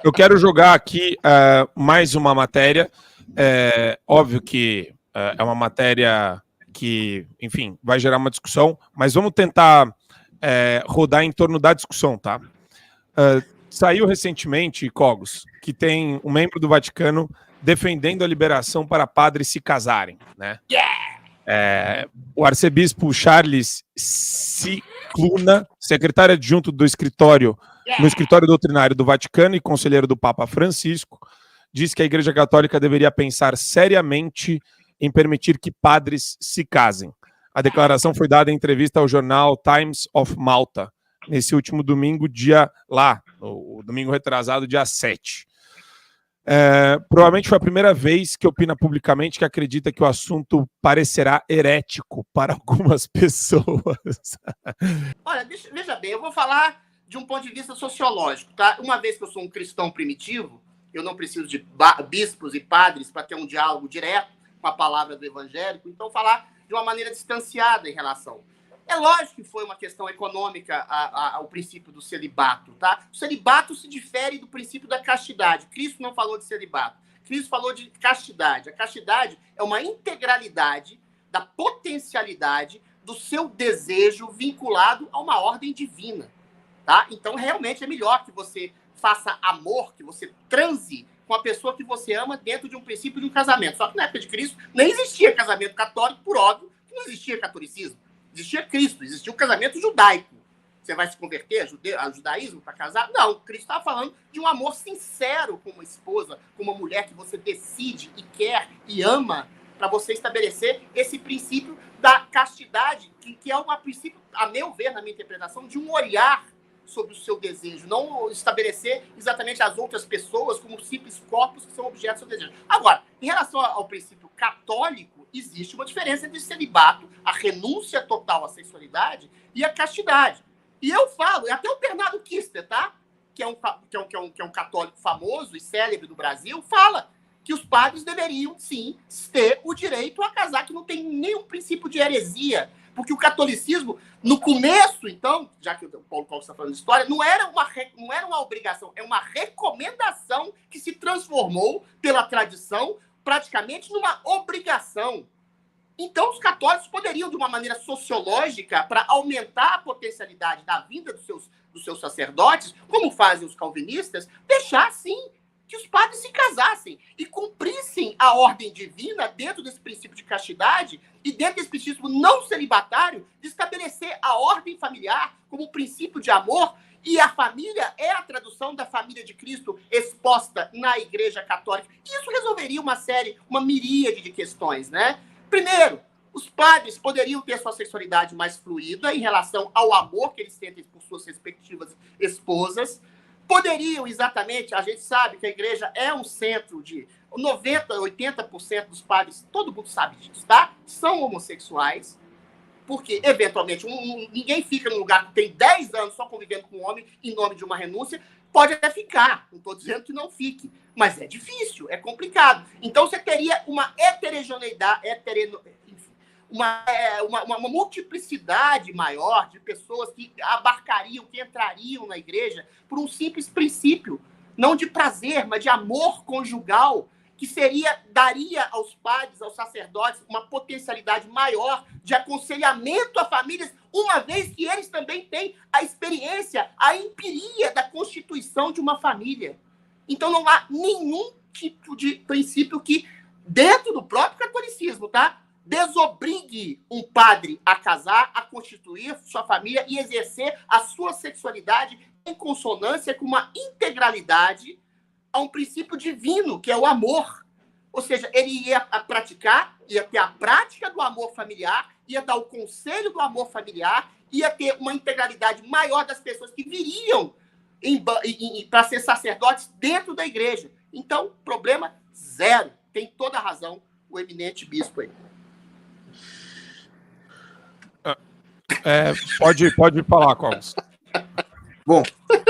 Eu quero jogar aqui mais uma matéria. Óbvio que é uma matéria que, enfim, vai gerar uma discussão, mas vamos tentar rodar em torno da discussão, tá? Saiu recentemente, Cogos, que tem um membro do Vaticano defendendo a liberação para padres se casarem, né? O arcebispo Charles Cicluna, secretário adjunto do escritório, no escritório doutrinário do Vaticano e conselheiro do Papa Francisco, diz que a Igreja Católica deveria pensar seriamente em permitir que padres se casem. A declaração foi dada em entrevista ao jornal Times of Malta, nesse último domingo, o domingo retrasado, dia 7. Provavelmente foi a primeira vez que opina publicamente que acredita que o assunto parecerá herético para algumas pessoas. Olha, veja bem, eu vou falar de um ponto de vista sociológico, tá? Uma vez que eu sou um cristão primitivo, eu não preciso de bispos e padres para ter um diálogo direto com a palavra do evangélico, então falar de uma maneira distanciada em relação. É lógico que foi uma questão econômica ao princípio do celibato, tá? O celibato se difere do princípio da castidade. Cristo não falou de celibato. Cristo falou de castidade. A castidade é uma integralidade da potencialidade do seu desejo vinculado a uma ordem divina, tá? Então, realmente, é melhor que você faça amor, que você transe com a pessoa que você ama dentro de um princípio de um casamento. Só que na época de Cristo nem existia casamento católico, por óbvio, que não existia catolicismo. Existia Cristo, existia o casamento judaico. Você vai se converter ao judaísmo para casar? Não, Cristo estava falando de um amor sincero com uma esposa, com uma mulher que você decide e quer e ama, para você estabelecer esse princípio da castidade, que é um princípio, a meu ver, na minha interpretação, de um olhar sobre o seu desejo, não estabelecer exatamente as outras pessoas como simples corpos que são objetos do seu desejo. Agora, em relação ao princípio católico, existe uma diferença entre celibato, a renúncia total à sexualidade, e a castidade. E eu falo, até o Bernardo Kister, tá? que é um católico famoso e célebre do Brasil, fala que os padres deveriam, sim, ter o direito a casar, que não tem nenhum princípio de heresia. Porque o catolicismo, no começo, então, já que o Paulo Cogos está falando de história, não era uma obrigação, é uma recomendação que se transformou pela tradição praticamente numa obrigação. Então, os católicos poderiam, de uma maneira sociológica, para aumentar a potencialidade da vinda dos seus sacerdotes, como fazem os calvinistas, deixar, sim, que os padres se casassem e cumprissem a ordem divina dentro desse princípio de castidade e dentro desse princípio não celibatário de estabelecer a ordem familiar como princípio de amor. E a família é a tradução da família de Cristo exposta na Igreja Católica. Isso resolveria uma miríade de questões, né? Primeiro, os padres poderiam ter sua sexualidade mais fluida em relação ao amor que eles sentem por suas respectivas esposas. Poderiam, exatamente, a gente sabe que a igreja é um centro de 90%, 80% dos padres, todo mundo sabe disso, tá? São homossexuais, porque, eventualmente, ninguém fica num lugar que tem 10 anos só convivendo com um homem em nome de uma renúncia. Pode até ficar, não estou dizendo que não fique, mas é difícil, é complicado. Então, você teria uma heterogeneidade, uma multiplicidade maior de pessoas que abarcariam, que entrariam na igreja por um simples princípio, não de prazer, mas de amor conjugal, que daria aos padres, aos sacerdotes, uma potencialidade maior de aconselhamento a famílias, uma vez que eles também têm a experiência, a empiria da constituição de uma família. Então, não há nenhum tipo de princípio que, dentro do próprio catolicismo, tá? Desobrigue um padre a casar, a constituir sua família e exercer a sua sexualidade em consonância com uma integralidade a um princípio divino, que é o amor. Ou seja, ele ia praticar, ia ter a prática do amor familiar, ia dar o conselho do amor familiar, ia ter uma integralidade maior das pessoas que viriam para ser sacerdotes dentro da igreja. Então, problema zero. Tem toda a razão o eminente bispo aí. Pode falar, Cogos. Bom,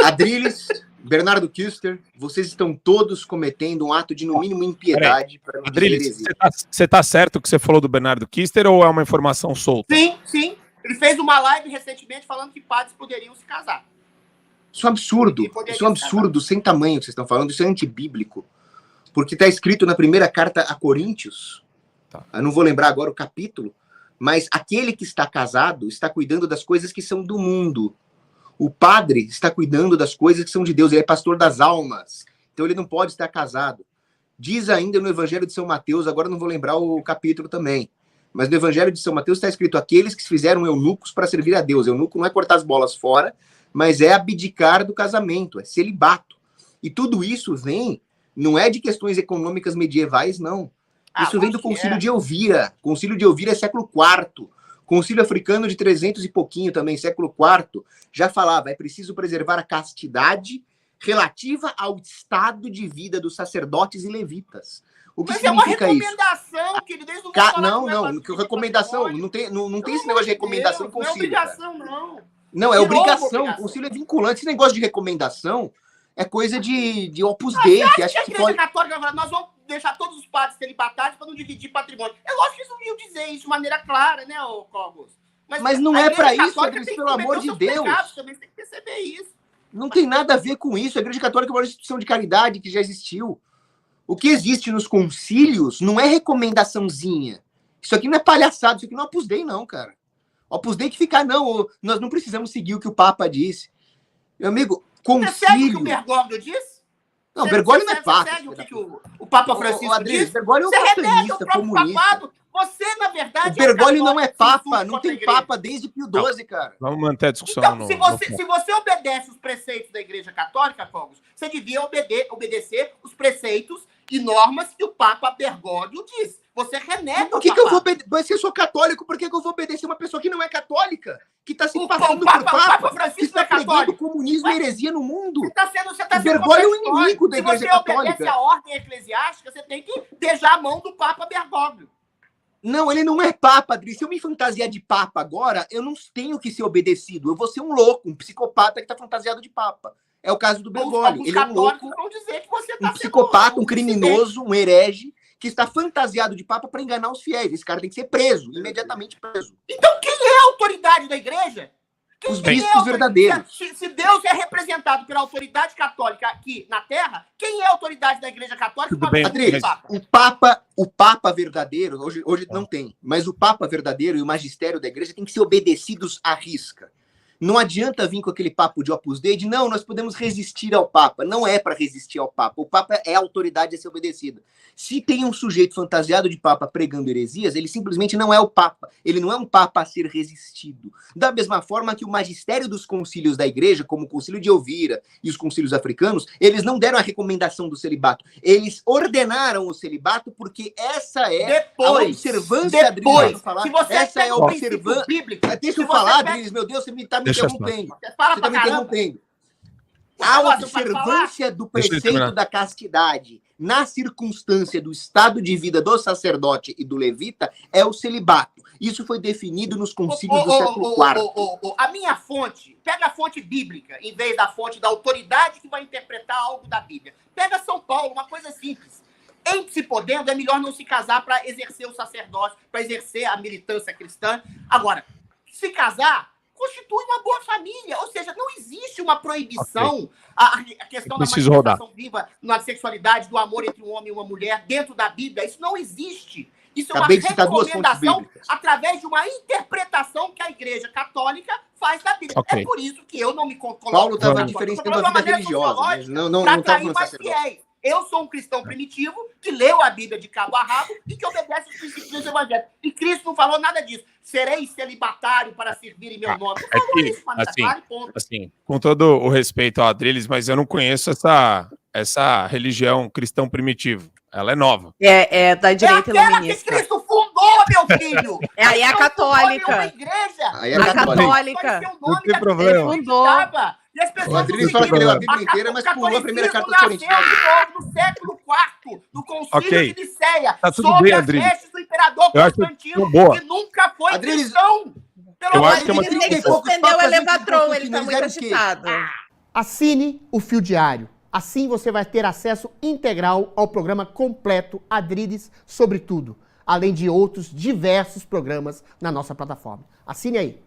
Adriles, Bernardo Kister, vocês estão todos cometendo um ato de, no mínimo, impiedade. Adriles, você está certo que você falou do Bernardo Kister ou é uma informação solta? Sim. Ele fez uma live recentemente falando que padres poderiam se casar. Isso é um absurdo. Isso é um absurdo sem tamanho que vocês estão falando. Isso é antibíblico. Porque está escrito na primeira carta a Coríntios, eu não vou lembrar agora o capítulo, mas aquele que está casado está cuidando das coisas que são do mundo. O padre está cuidando das coisas que são de Deus. Ele é pastor das almas. Então ele não pode estar casado. Diz ainda no Evangelho de São Mateus, agora não vou lembrar o capítulo também, mas no Evangelho de São Mateus está escrito aqueles que se fizeram eunucos para servir a Deus. Eunuco não é cortar as bolas fora, mas é abdicar do casamento, é celibato. E tudo isso vem, não é de questões econômicas medievais, não. Isso vem do Concílio de Elvira. Concílio de Elvira é século IV. Concílio Africano de 300 e pouquinho também, século IV, já falava, é preciso preservar a castidade relativa ao estado de vida dos sacerdotes e levitas. O que significa isso? Mas é uma recomendação, que eles não, recomendação, não tem esse negócio de recomendação em concílio. Não é obrigação, não. Não, é obrigação, o concílio é vinculante. Esse negócio de recomendação é coisa de Opus Dei, que acha que pode... Católica, nós vamos deixar todos os padres celibatários para não dividir patrimônio. É lógico que eles não iam dizer isso de maneira clara, né, Cogos? Mas não é para isso, Adriles, pelo amor de Deus. Também tem que perceber isso. Não tem nada a ver com isso. A Igreja Católica é uma instituição de caridade que já existiu. O que existe nos concílios não é recomendaçãozinha. Isso aqui não é palhaçada, isso aqui não é Opus Dei, não, cara. Opus Dei que ficar, não, nós não precisamos seguir o que o Papa disse. Meu amigo, concílio... Você segue o que o Bergoglio disse? Não, Bergoglio não é Papa. Segue o que o Papa Francisco disse? Bergoglio é um capitalista, comunista. Papado. Você, na verdade... O Bergoglio não é Papa, não tem Papa desde Pio XII, cara. Vamos manter a discussão. Então, se você obedece os preceitos da Igreja Católica, Cogos, você devia obedecer os preceitos e normas que o Papa Bergoglio diz. Você renega por que eu vou obedecer? Mas se eu sou católico, por que eu vou obedecer uma pessoa que não é católica? Que está se passando por Papa, que está pregando comunismo e heresia no mundo? Você está sendo o Bergoglio é o inimigo da Igreja Católica. Se você obedece a ordem eclesiástica, você tem que beijar a mão do Papa Bergoglio. Não, ele não é Papa, Adri. Se eu me fantasiar de Papa agora, eu não tenho que ser obedecido. Eu vou ser um louco, um psicopata que está fantasiado de Papa. É o caso do Bergoglio. Ele é um louco, um psicopata, um criminoso, um herege, que está fantasiado de Papa para enganar os fiéis. Esse cara tem que ser preso, imediatamente preso. Então quem é a autoridade da Igreja? Os bispos verdadeiros. Se Deus é representado pela autoridade católica aqui na Terra, quem é a autoridade da Igreja Católica? Adri, o Papa verdadeiro, hoje não tem, mas o Papa verdadeiro e o magistério da Igreja têm que ser obedecidos à risca. Não adianta vir com aquele papo de Opus Dei de não, nós podemos resistir ao Papa. Não é para resistir ao Papa. O Papa é a autoridade a ser obedecida. Se tem um sujeito fantasiado de Papa pregando heresias, ele simplesmente não é o Papa. Ele não é um Papa a ser resistido. Da mesma forma que o magistério dos concílios da Igreja, como o Concílio de Elvira e os concílios africanos, eles não deram a recomendação do celibato. Eles ordenaram o celibato porque essa é a observância, Adriles. Essa é a observância. Deixa eu falar, Adriles, meu Deus, você me está me interrompendo. Você está me interrompendo. A observância do preceito da castidade na circunstância do estado de vida do sacerdote e do levita é o celibato. Isso foi definido nos concílios do século IV. A minha fonte, pega a fonte bíblica, em vez da fonte da autoridade que vai interpretar algo da Bíblia. Pega São Paulo, uma coisa simples. Em se podendo, é melhor não se casar para exercer o sacerdócio, para exercer a militância cristã. Agora, se casar, constitui uma boa família. Ou seja, não existe uma proibição. A questão da manifestação viva na sexualidade, do amor entre um homem e uma mulher dentro da Bíblia, isso não existe. Isso é uma recomendação através de uma interpretação que a Igreja Católica faz da Bíblia. É por isso que eu não me coloco... Paulo estava diferenciando a vida religiosa, mas não estava falando sacerdote. Eu sou um cristão primitivo que leu a Bíblia de cabo a rabo e que obedece os princípios do Evangelho. E Cristo não falou nada disso. Serei celibatário para servir em meu nome. Não falou isso, mas assim, com todo o respeito ao Adriles, mas eu não conheço essa religião cristão primitivo. Ela é nova. É da direita iluminista. É aquela que Cristo fundou, meu filho! Aí é a católica. Aí é a católica. Não tem problema. Ele fundou. E as pessoas o Adriles fala que leu a Bíblia inteira, mas pulou a primeira carta dos Coríntios. No século IV, no concílio de Nicéia, tá tudo bem, Adriles. Do imperador Constantino, que nunca foi cristão. Eu acho que é uma ele suspendeu o Elevatron, ele está muito agitado. Assine o Fio Diário. Assim você vai ter acesso integral ao programa completo Adriles sobre tudo, além de outros diversos programas na nossa plataforma. Assine aí.